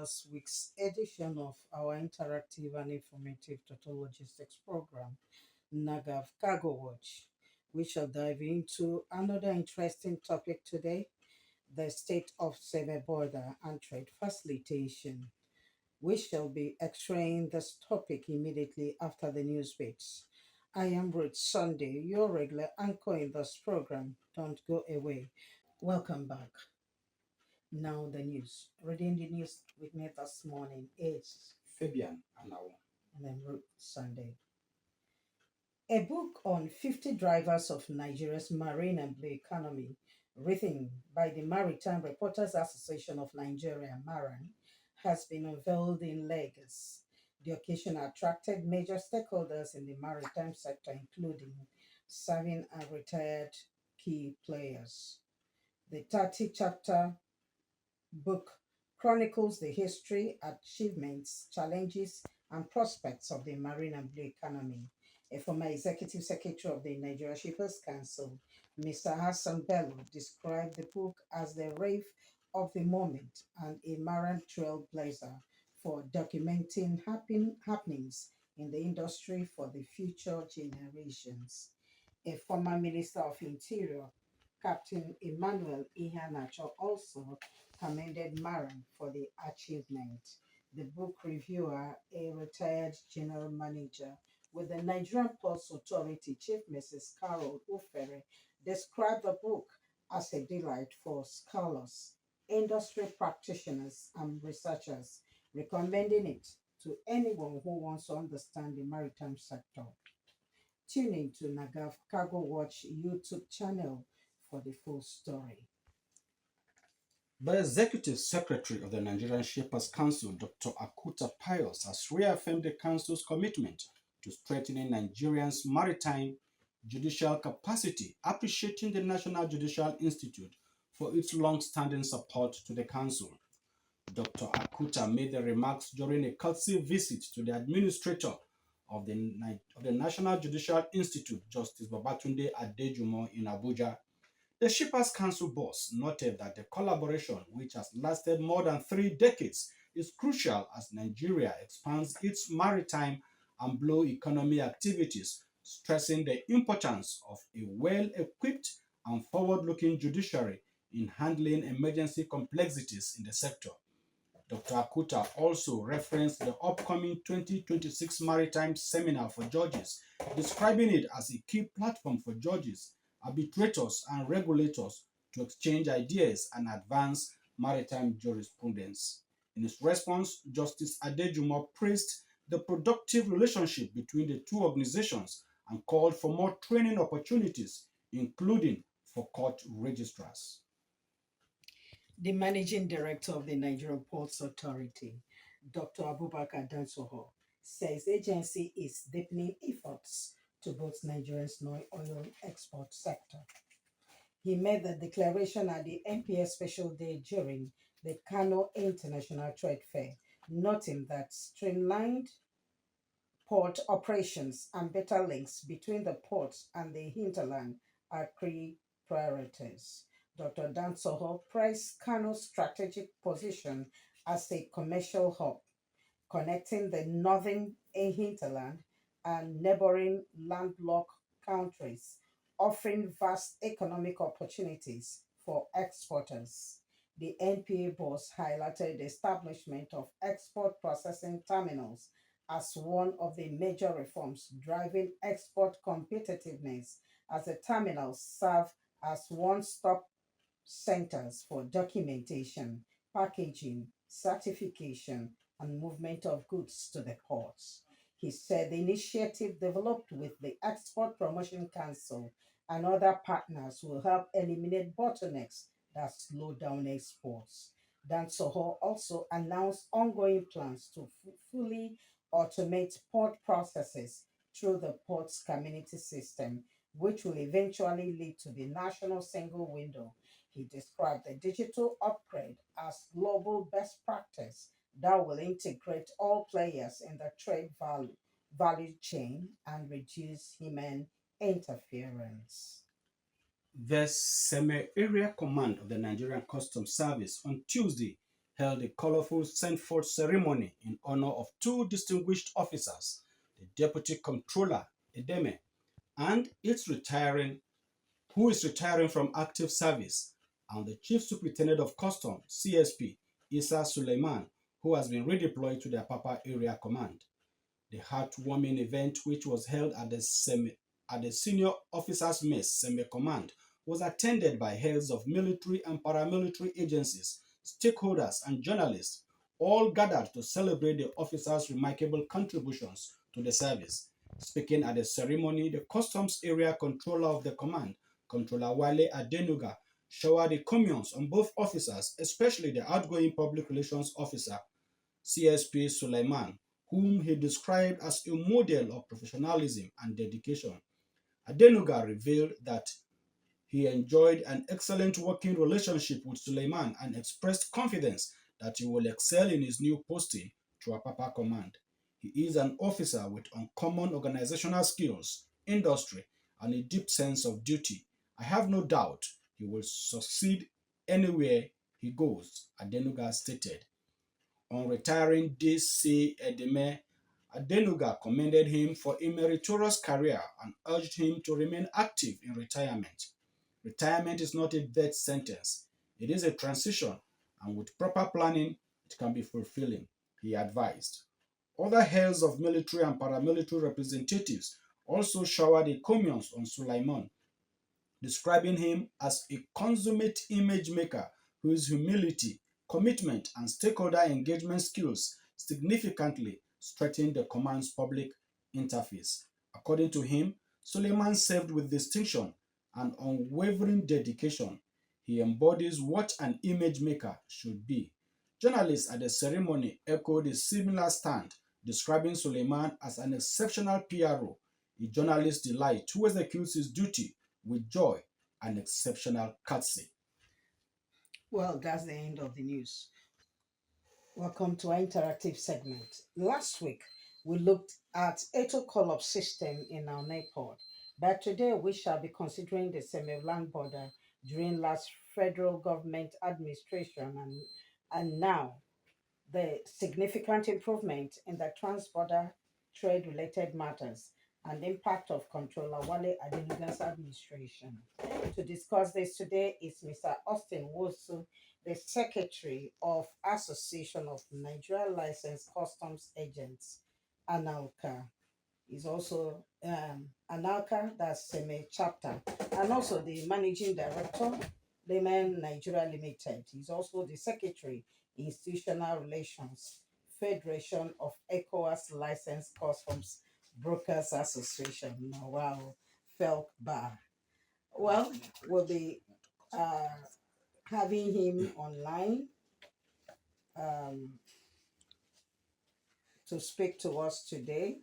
this week's edition of our interactive and informative total logistics program, NAGAFF Cargo Watch. We shall dive into another interesting topic today, the state of semi-border and trade facilitation. We shall be x-raying this topic immediately after the news bits. I am Ruth Sunday, your regular anchor in this program. Don't go away. Welcome back. Now the news. Reading the news with me this morning is Fabian Anao. and I'm Ruth Sunday. A book on 50 drivers of Nigeria's marine and blue economy, written by the Maritime Reporters Association of Nigeria, MARAN, has been unveiled in Lagos. The occasion attracted major stakeholders in the maritime sector, including serving and retired key players. The 30 chapter book chronicles the history, achievements, challenges, and prospects of the marine and blue economy. A former executive secretary of the Nigeria Shippers Council, Mr. Hassan Bello, described the book as the rave of the moment and a marine trailblazer for documenting happenings in the industry for the future generations. A former Minister of Interior, Captain Emmanuel Ihanacho, also commended Maran for the achievement. The book reviewer, a retired general manager with the Nigerian Ports Authority, Chief Mrs. Carol Ufere, described the book as a delight for scholars, industry practitioners, and researchers, recommending it to anyone who wants to understand the maritime sector. Tune in to NAGAFF Cargo Watch YouTube channel for the full story. The Executive Secretary of the Nigerian Shippers Council, Dr. Akuta Pius, has reaffirmed the Council's commitment to strengthening Nigerians' maritime judicial capacity, appreciating the National Judicial Institute for its long-standing support to the Council. Dr. Akuta made the remarks during a courtesy visit to the administrator of the National Judicial Institute, Justice Babatunde Adejumo, in Abuja. The Shippers Council boss noted that the collaboration, which has lasted more than 3 decades, is crucial as Nigeria expands its maritime and blue economy activities, stressing the importance of a well-equipped and forward-looking judiciary in handling emergency complexities in the sector. Dr. Akuta also referenced the upcoming 2026 Maritime Seminar for Judges, describing it as a key platform for judges, arbitrators, and regulators to exchange ideas and advance maritime jurisprudence. In his response, Justice Adejumo praised the productive relationship between the two organizations and called for more training opportunities, including for court registrars. The managing director of the Nigerian Ports Authority, Dr. Abubakar Dansoho, says the agency is deepening efforts to boost Nigeria's non-oil export sector. He made the declaration at the NPS Special Day during the Kano International Trade Fair, noting that streamlined port operations and better links between the ports and the hinterland are key priorities. Dr. Dan Soho praised Kano's strategic position as a commercial hub, connecting the northern hinterland and neighboring landlocked countries, offering vast economic opportunities for exporters. The NPA boss highlighted the establishment of export processing terminals as one of the major reforms driving export competitiveness, as the terminals serve as one-stop centers for documentation, packaging, certification, and movement of goods to the ports. He said the initiative developed with the Export Promotion Council and other partners will help eliminate bottlenecks that slow down exports. Dan Soho also announced ongoing plans to fully automate port processes through the port's community system, which will eventually lead to the national single window. He described the digital upgrade as global best practice that will integrate all players in the trade value chain and reduce human interference. The Seme Area Command of the Nigerian Customs Service on Tuesday held a colorful send-forth ceremony in honor of two distinguished officers, the Deputy Comptroller, Edeme, and who is retiring from active service, and the Chief Superintendent of Customs, CSP, Isa Suleiman, who has been redeployed to the Apapa Area Command. The heartwarming event, which was held at the Senior Officers Mess Semi Command, was attended by heads of military and paramilitary agencies, stakeholders, and journalists, all gathered to celebrate the officers' remarkable contributions to the service. Speaking at the ceremony, the Customs Area Controller of the command, Controller Wale Adenuga, showered the comments on both officers, especially the outgoing Public Relations Officer, CSP Suleiman, whom he described as a model of professionalism and dedication. Adenuga revealed that he enjoyed an excellent working relationship with Suleiman and expressed confidence that he will excel in his new posting to Apapa Command. He is an officer with uncommon organizational skills, industry, and a deep sense of duty. I have no doubt he will succeed anywhere he goes, Adenuga stated. On retiring DC Edeme, Adenuga commended him for a meritorious career and urged him to remain active in retirement. Retirement is not a death sentence, it is a transition, and with proper planning, it can be fulfilling, he advised. Other heads of military and paramilitary representatives also showered encomiums on Sulaiman, describing him as a consummate image maker whose humility, commitment, and stakeholder engagement skills significantly strengthened the command's public interface. According to him, Suleiman served with distinction and unwavering dedication. He embodies what an image maker should be. Journalists at the ceremony echoed a similar stand, describing Suleiman as an exceptional PRO, a journalist's delight who executes his duty with joy and exceptional courtesy. Well, that's the end of the news. Welcome to our interactive segment. Last week, we looked at auto call-up system in our NAPOD, but today we shall be considering the semi-land border during last federal government administration and now the significant improvement in the trans-border trade-related matters and impact of Controller Wale Adenuga's administration. To discuss this today is Mr. Austin Wosu, the Secretary of Association of Nigeria Licensed Customs Agents, ANALCA. He's also ANALCA, that's SEME chapter, and also the Managing Director, Layman Nigeria Limited. He's also the Secretary, Institutional Relations, Federation of ECOWAS Licensed Customs Brokers Association. Now, wow, Felk Bar. Well, we'll be uh, having him online um, to speak to us today.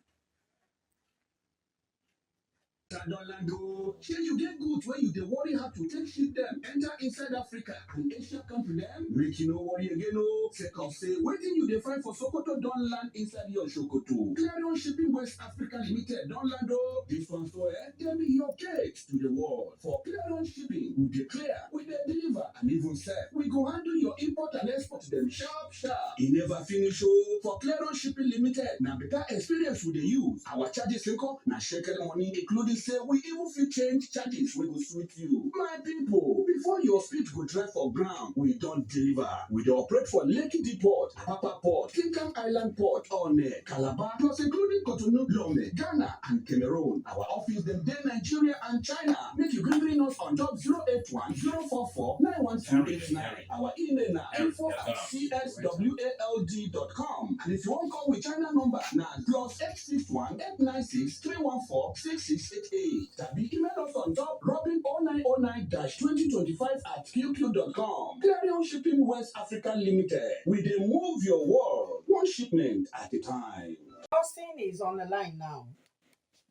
Orlando, shey you get goods wey you dey worry how to take ship dem enter inside Africa and Asia country dem? Make you no worry again o, sake of say wetin you dey find for Sokoto don land inside your Sokoto. Clarion Shipping West Africa Limited don land o. Dis one so dem be your gate to the world. For Clarion Shipping, we dey clear, we dey deliver and even sell. We go handle your import and export dem sharp sharp. E never finish o. For Clarion Shipping Limited, na better experience we dey use. Our charges nko na shekel money, including say we even fit change charges wey go suit you. My people, before your speed go dry for ground, we don deliver. We dey operate for Lekki Depot, Apapa Port, Kinkan Island Port, Onne, Calabar, plus including Cotonou, Lome, Ghana, and Cameroon. Our office dem dey Nigeria and China. Make you gree us on top 081 044 91289. Our email na info@cswald.com. And if you wan call with China number, na +861 896 314 6688. Tabi email us on top robin0909-2025@qq.com. Clarion Shipping West Africa Limited. We dey move your world, one shipment at a time. Austin is on the line now.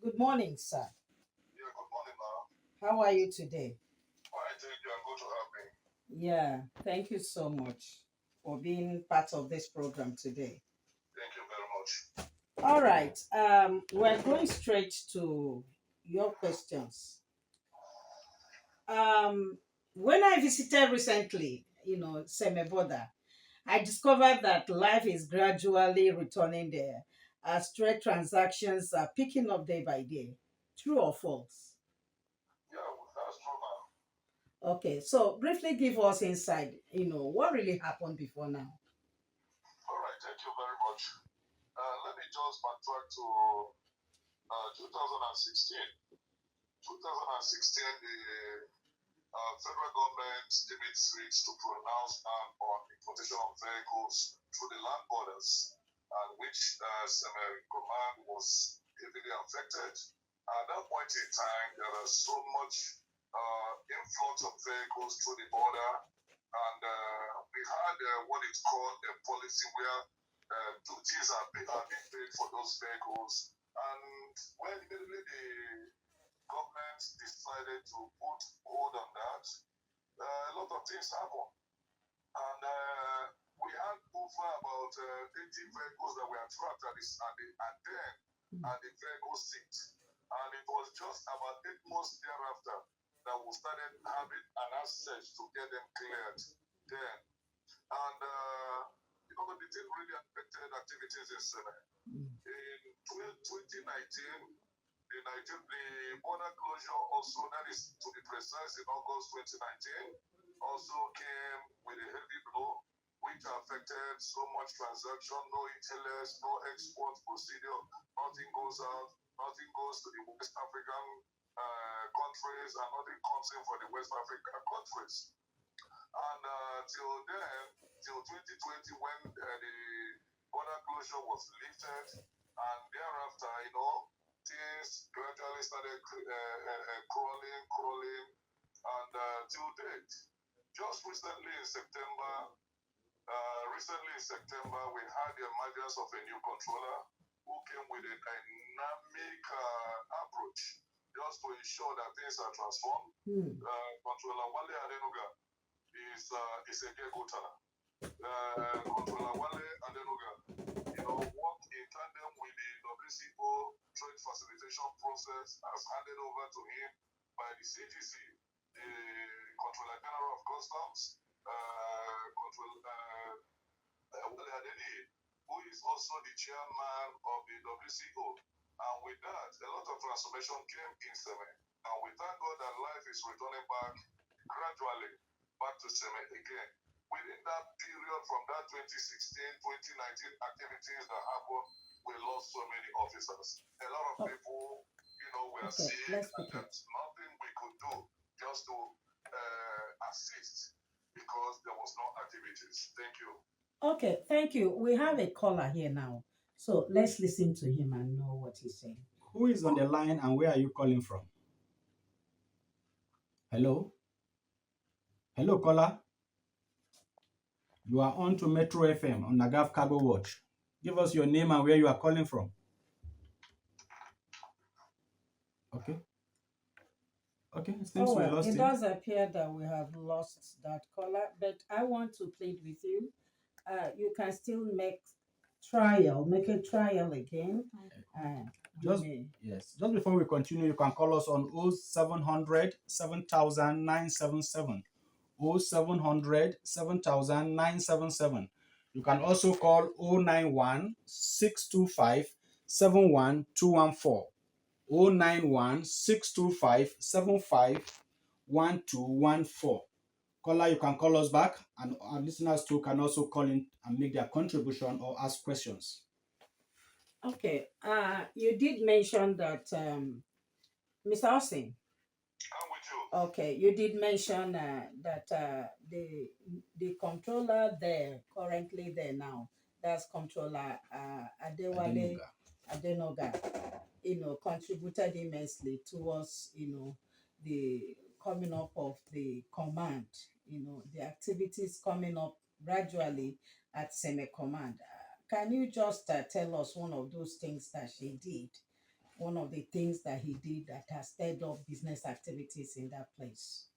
Good morning, sir. Yeah, good morning, ma'am. How are you today? Fine, thank you. I'm good to have me. Yeah, thank you so much for being part of this program today. Thank you very much. All right, we're going straight to your questions. When I visited recently, Seme Border, I discovered that life is gradually returning there as trade transactions are picking up day by day. True or false? Yeah, that's true now. Okay, so briefly give us insight, what really happened before now. All right, thank you very much. Let me just backtrack to 2016. 2016, the federal government deemed it fit to pronounce ban on importation of vehicles through the land borders, and which command was heavily affected. At that point in time, there was so much influx of vehicles through the border, and we had what is called a policy where duties are being paid for those vehicles. And when immediately the government decided to put hold on that, a lot of things happened. And we had over about 80 vehicles that were trapped at the vehicle seat. And it was just about 8 months thereafter that we started having an access to get them cleared then. And, the thing really affected activities in Sene. In 2019, the border closure also, that is to be precise, in August 2019, also came with a heavy blow, which affected so much transaction, no ETLS, no export procedure, nothing goes out, nothing goes to the West African countries, and nothing comes in for the West African countries. And till then, till 2020, when the border closure was lifted, and thereafter, things gradually started crawling, and till date. Just recently in September, we had the emergence of a new controller who came with a dynamic approach just to ensure that things are transformed. Controller Wale Adenuga is a Gegotana. Controller Wale Adenuga, worked in tandem with the WCO trade facilitation process as handed over to him by the CGC, the Controller General of Customs, Wale Adeni, who is also the chairman of the WCO. And with that, a lot of transformation came in Seme. And we thank God that life is returning back gradually back to Seme again. Within that period, from that 2016-2019 activities that happened, we lost so many officers. A lot of people, were sick, and there's nothing we could do just to assist because there was no activities. Thank you. Okay, thank you. We have a caller here now. So let's listen to him and know what he's saying. Who is on the line and where are you calling from? Hello? Hello, caller. You are on to Metro FM on NAGAFF Cargo Watch. Give us your name and where you are calling from. Okay. Okay, since we lost it him. does appear that we have lost that caller, but I want to plead with you. You can still make a trial again. Just before we continue, you can call us on 0700 7977. 0700 7977. You can also call 091 625 71214. 091 625 751214. Caller, you can call us back, and our listeners too can also call in and make their contribution or ask questions. Okay. You did mention that, Mr. Austin. I'm with you. Okay, you did mention that the controller there currently there now, that's Controller Adewale Adenoga, contributed immensely towards the coming up of the command, the activities coming up gradually at Seme Command. Can you just tell us one of those things that she did? One of the things that he did that has stirred up business activities in that place.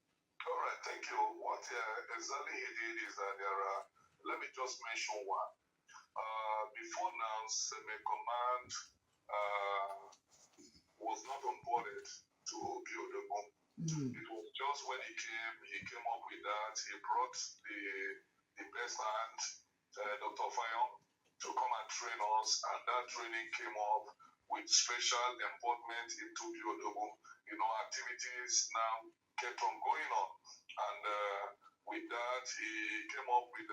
All right, thank you. What exactly he did is that let me just mention one. Before now, Seme Command was not onboarded to build a bomb. It was just when he came up with that, he brought the best hand Dr. Fayon to come and train us, and that training came up with special embodiment into Biodogo. Activities now kept on going on, and with that, he came up with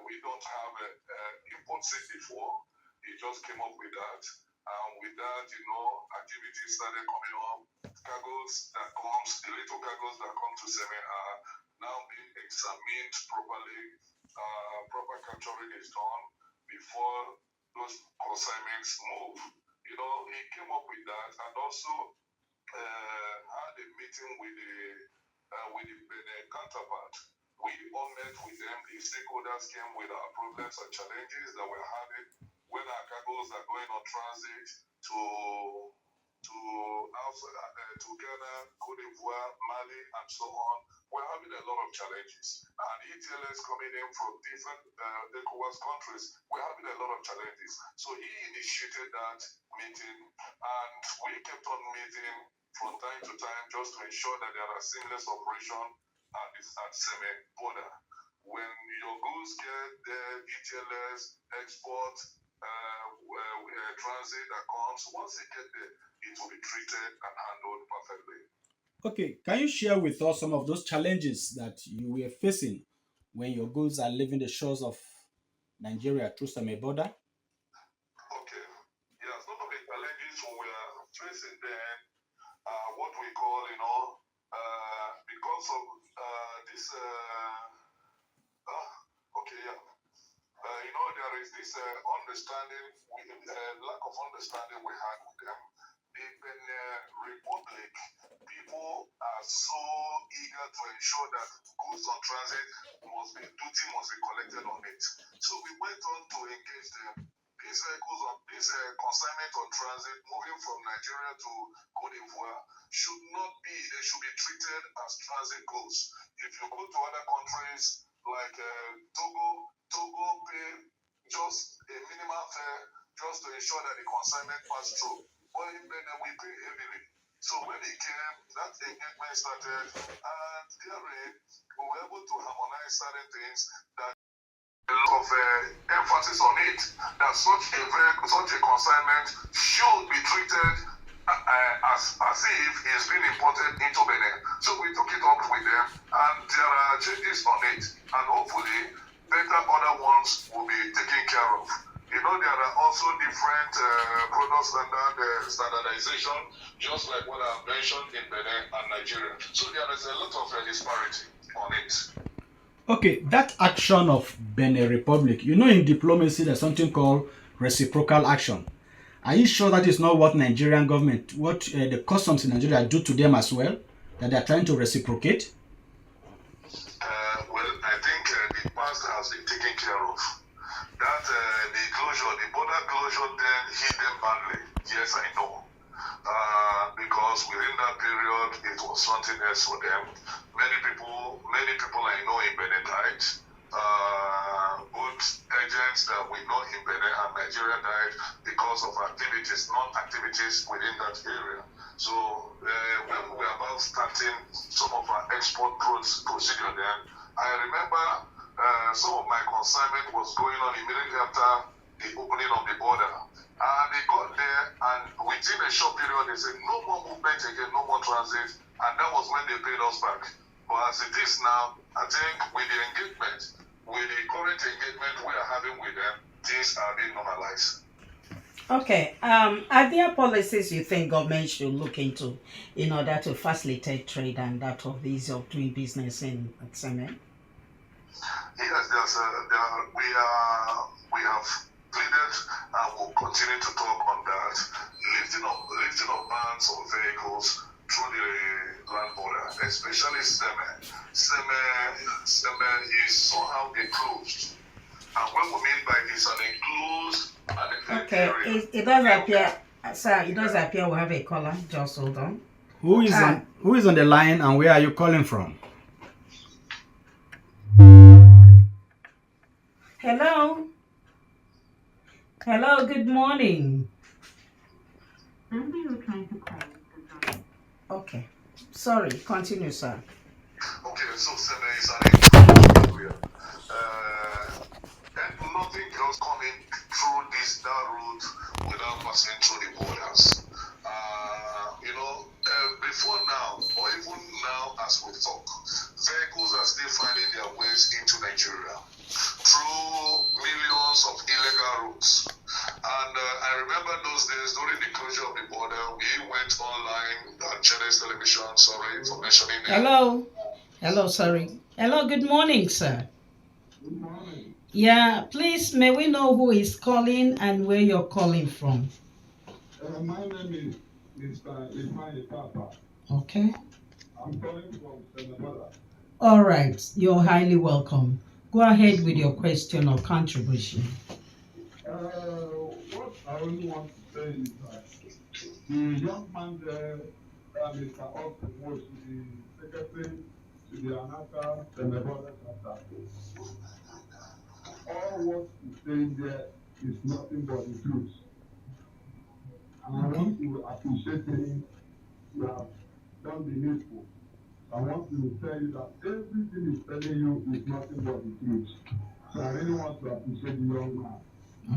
we don't have import seed before. He just came up with that, and with that, activities started coming up. Cargoes that comes, the little cargoes that come to Seme are now being examined properly. Proper capturing is done before those consignments move. He came up with that, and also had a meeting with the Benin counterpart. We all met with them. The stakeholders came with our problems and challenges that we're having when our cargoes are going on transit to Ghana, Cote d'Ivoire, Mali, and so on. We're having a lot of challenges. And ETLs coming in from different ECOWAS countries, we're having a lot of challenges. So he initiated that meeting, and we kept on meeting from time to time just to ensure that there are seamless operation at Seme border. When your goods get there, ETLs, export, transit that comes, once they get there, it will be treated and handled perfectly. Okay, can you share with us some of those challenges that you were facing when your goods are leaving the shores of Nigeria through some border? Okay. Yeah, some of the challenges we are facing then are what we call, because of this, okay, yeah. There is this understanding, lack of understanding we had with them. The Benin Republic, people are so eager to ensure that goods on transit duty must be collected on it. So we went on to engage them. These vehicles on this consignment on transit moving from Nigeria to Cote d'Ivoire they should be treated as transit goods. If you go to other countries like Togo pay just a minimal fare just to ensure that the consignment pass through. But in Benin, we pay heavily. So when it came, that engagement started, and therein, we were able to harmonize certain things that a lot of emphasis on it, that such a consignment should be treated as if it's been imported into Benin. So we took it up with them, and there are changes on it, and hopefully better other ones will be taken care of. There are also different product standardization, just like what I've mentioned in Benin and Nigeria. So there is a lot of disparity on it. Okay, that action of Benin Republic, in diplomacy there's something called reciprocal action. Are you sure that is not what Nigerian government, what the customs in Nigeria do to them as well, that they're trying to reciprocate? Well, I think the past has been taken care of. That the border closure then hit them badly. Yes, I know. Because within that period, it was something else for them. Many people I know in Benin died. Both agents that we know in Benin and Nigeria died because of non-activities within that area. So when we were about starting some of our export procedure then, I remember some of my consignment was going on immediately after the opening of the border. And they got there, and within a short period, they said, no more movement again, no more transit. And that was when they paid us back. But as it is now, I think with the current engagement we are having with them, things are being normalized. Okay. Are there policies you think government should look into in order to facilitate trade and that of the ease of doing business in Seme? Yes, we have pleaded and will continue to talk on that. Lifting of bans on vehicles through the land border, especially Seme. Seme is somehow enclosed. And what we mean by this, an enclosed Okay, area. it does appear, sir, it does appear we have a caller. Just hold on. Who is on the line, and where are you calling from? Hello. Hello, good morning. Number you're trying to call does not. Okay. Sorry, continue, sir. Okay, so Seme is an enclosed area. coming through that route without passing through the borders. Before now, or even now as we talk, vehicles are still finding their ways into Nigeria through millions of illegal routes. And I remember those days during the closure of the border, we went online on Channels Television, for mentioning it. Hello, good morning, sir. Good morning. Yeah, please, may we know who is calling and where you're calling from? My name is Mr. Ifeanyi Papa. Okay. I'm calling from Senegal. All right, you're highly welcome. Go ahead with your question or contribution. What I really want to say is that the young man there, Mr. Austin, was the secretary to the Anaka Senegal chapter. All what he's saying there is nothing but the truth. And I want to appreciate him. You have done the needful. I want to tell you that everything he's telling you is nothing but the truth. So I really want to appreciate the young man.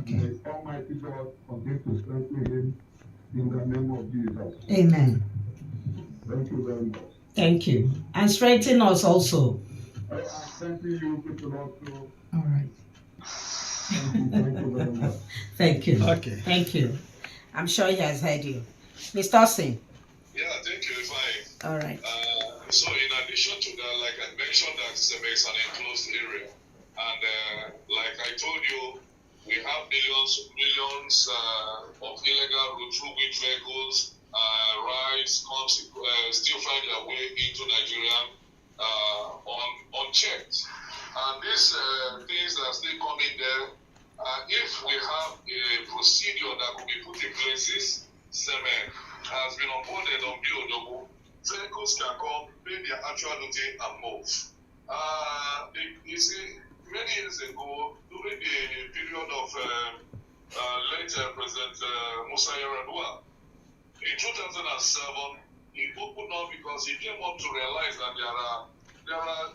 Okay. May Almighty God continue to strengthen him in the name of Jesus. Amen. Thank you very much. Thank you. And strengthen us also. I'm thanking you people also. All right. Thank you very much. Thank you. Okay. Thank you. I'm sure he has heard you. Mr. Austin. Yeah, thank you, Ifeanyi. All right. So in addition to that, like I mentioned, that Seme is an enclosed area. And like I told you, we have millions of illegal routes through which vehicles, rides, still find their way into Nigeria unchecked. And these things that are still coming there, if we have a procedure that could be put in places, Seme has been onboarded on Biodogo, vehicles can come, pay their actual duty and move. You see, many years ago, during the period of late President Musa Yar'Adua, in 2007, he opened up because he came up to realize that there are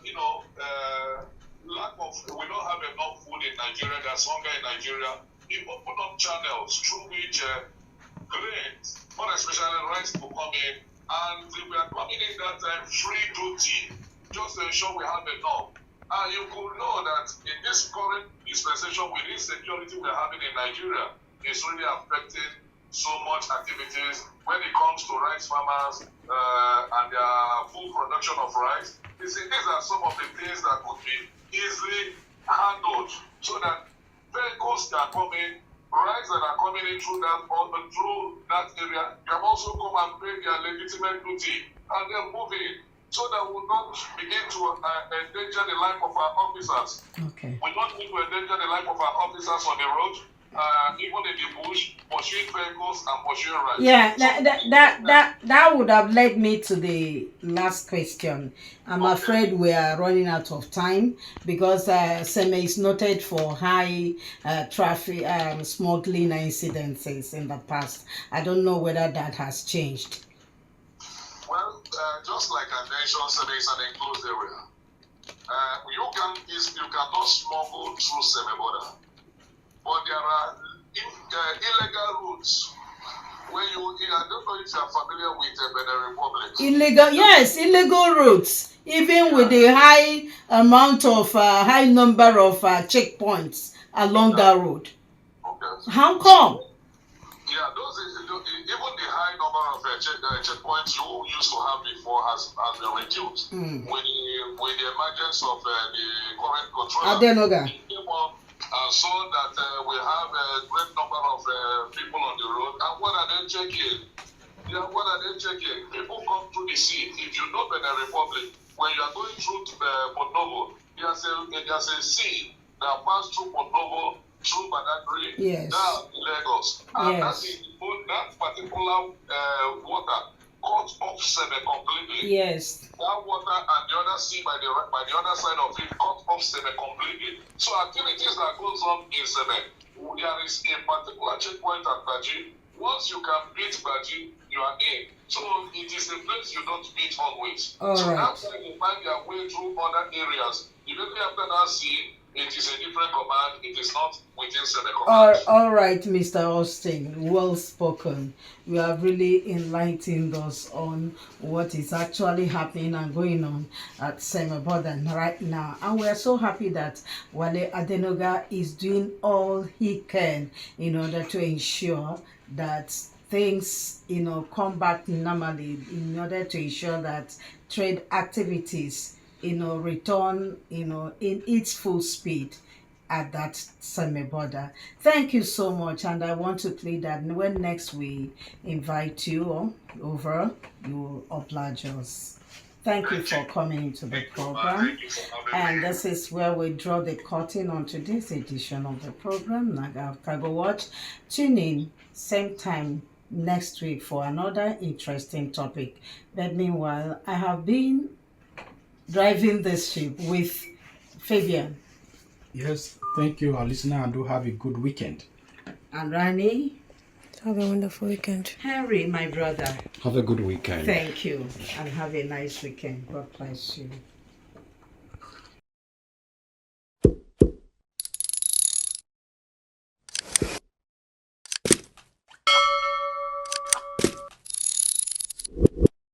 lack of, we don't have enough food in Nigeria, there's hunger in Nigeria. He opened up channels through which grains, more especially rice, will come in, and we are coming in that time free duty, just to ensure we have enough. And you could know that in this current dispensation with insecurity we're having in Nigeria, it's really affecting so much activities when it comes to rice farmers and their full production of rice. You see, these are some of the things that could be easily handled so that vehicles can come in, rice that are coming in through that area can also come and pay their legitimate duty and then move in, so that we will not begin to endanger the life of our officers. Okay. We don't need to endanger the life of our officers on the road, even in the bush, pursuing vehicles and pursuing rice. Yeah, that would have led me to the last question. I'm afraid we are running out of time because Seme is noted for high traffic smuggling incidences in the past. I don't know whether that has changed. Well, just like I mentioned, Seme is an enclosed area. You cannot smuggle through Seme border, but there are illegal routes. I don't know if you are familiar with Benin Republic. Illegal routes, even with the high amount of high number of checkpoints along that road. Okay. How come? Yeah, even the high number of checkpoints you used to have before has been reduced with the emergence of the current controller. Adenoga. He came up and saw that we have a great number of people on the road. And what are they checking? People come through the sea. If you know Benin Republic, when you are going through Port Novo, there's a sea that passes through Port Novo, through Badagry, down to Lagos. And that particular water cuts off Seme completely. Yes. That water and the other sea by the other side of it cuts off Seme completely. So activities that goes on in Seme, there is a particular checkpoint at Baji. Once you can beat Baji, you are in. So it is a place you don't beat always. So that's why they find their way through other areas. Immediately after that sea, It is a different command. It is not within Seme Command. All right, Mr. Austin, well spoken. You have really enlightened us on what is actually happening and going on at Semebodan right now. And we are so happy that Wale Adenoga is doing all he can in order to ensure that things, come back normally, in order to ensure that trade activities, return, in its full speed at that semi border. Thank you so much, and I want to plead that when next we invite you over, you will oblige us. Thank you for coming into the program. Thank you for having And me. this is where we draw the curtain on today's edition of the program, NAGAFF Cargo Watch. Tune in, same time next week for another interesting topic. But meanwhile, I have been driving this ship with Fabian Yes, thank you, our listener, and do have a good weekend. and Rani. Have a wonderful weekend. Henry, my brother. Have a good weekend. Thank you, and have a nice weekend. God bless you.